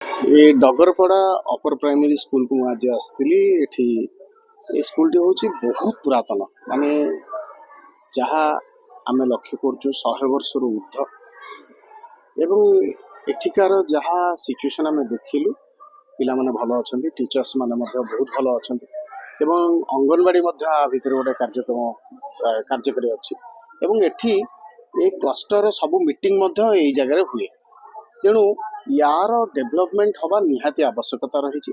ये डगरपड़ा upper primary school को आज आसती एठी ए स्कूल टी हूँ बहुत पुरातन माने जहाँ आम लक्ष्य कर 100 वर्ष ऊर्ध एवं एठिकार जहाँ सिचुएशन आम देखिलु पिला माने भल अच्छा टीचर्स माने बहुत भल अच्छा एवं अंगनवाड़ी भितर गोटे कार्यक्रम अच्छी एवं एठी एक क्लस्टर सब मीटिंग यही जगह हुए तेणु यार डेभलपमेंट हवा निहाती आवश्यकता रही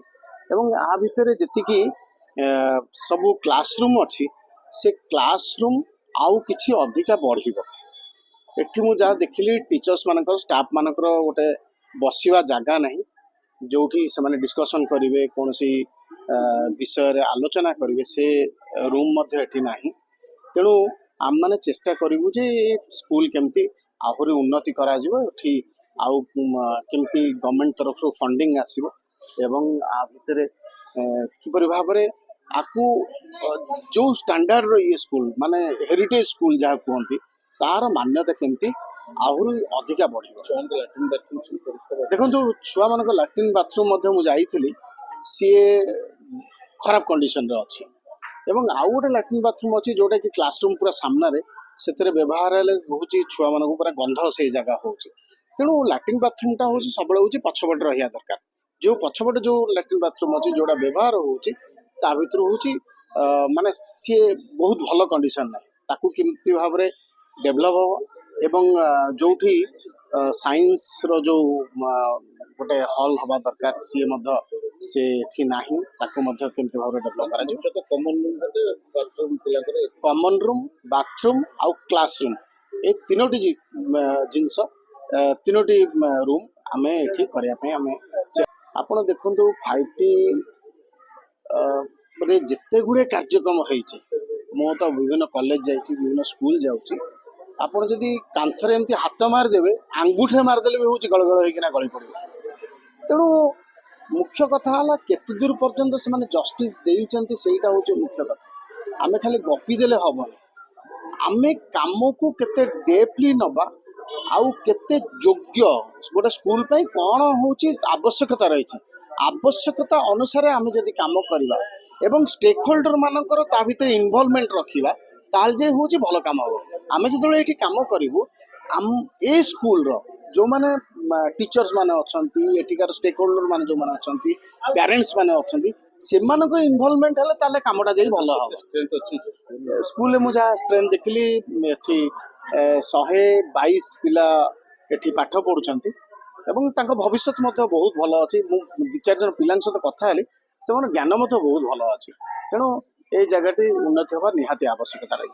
आ भितर जी सब क्लासरूम अच्छी से क्लासरूम आउ किछि अधिका बढ़िबो एठी मु जहाँ देखिली टीचर्स मानकर स्टाफ मानकर गोटे बसिवा जगह नहीं जोठी से माने डिस्कशन करेंगे कौन सी विषय रे आलोचना करेंगे से रूम मध्य एठी नहीं तेणु आम मैंने चेष्टा करूँ जे स्कूल केमती आहरी उन्नति करा जिवो एठी आउ केमती गवर्नमेंट तरफ फंडिंग आसीबो एवं आ भितर किपरि भाव में आपको जो स्टैंडर्ड ये स्कूल माने हेरिटेज स्कूल जहाँ कहती तार मान्यता केमती आहरी अधिका बढ़िबो देखो छुआ मान लैट्रिन बाथरूम मुझे सी खराब कंडीशन रे अच्छी एवं आउ गोटे लैट्रिन बाथरूम अच्छी जोटा कि क्लासरूम पूरा सामने से व्यवहार हो छुआ मान पूरा गंध से जगह हो तेणु लैट्रिन बाथरूमटा हूँ सब पछपटे रहा दरकार जो पछपटे जो लैट्रिन बाथरूम अच्छी जोड़ा व्यवहार होता भर हूँ माने सी बहुत भल कंडीशन ना ताकू केमती भाव में डेभलप हम एवं जोठी साइंस रो जो गोटे हल हवा दरकार सी से नाही ताकू केमती भाव में डेभलप कॉमन रूम बाथरूम आउ क्लासरूम ए तीनोटी जिनस तीनोटी रूम आमे एठी करने आपण देखु 5T रे जिते गुड़े कार्यक्रम होती मु तो विभिन्न कॉलेज जाइए विभिन्न स्कूल जाऊँगी आपड़ जदि कांथरे एमती हाथ मारदेवे आंगुठे मारदेले भी हूँ गड़गड़ होना गली पड़े तेणु मुख्य कथा है केते दूर पर्यंत से जस्टिस देइचंती सेटा हूँ मुख्य कथा आमे खाली गपी देले हबनी आमे काम को केते डेपली नबा आउ केते योग्य गोटे स्कूल पे कौन होची आवश्यकता रही आवश्यकता अनुसार आमे जदि काम करवा एवं स्टेक होल्डर मानकर ता भीतर इन्वॉल्वमेंट रखिबा ताल जे होची भल काम हो आमे जदि एठी काम करिवु आम ए स्कूल रो जो माने टीचर्स माने अछंती एठिकार स्टेक होल्डर माने जो माने अछंती पेरेंट्स माने अछंती सेमान को इन्वॉल्वमेंट हले ताले कामटा जे भल हो स्कूल में मुझे स्ट्रेंथ देखली एथि 122 पिला एठी पाठ पढ़ुचंती एवं तांको भविष्य बहुत भल अच्छी दु चार जन पिला सहित कथा हेली से ज्ञान बहुत भल अच्छी तेणु ये जगह उन्नति हवा निहाती आवश्यकता रही।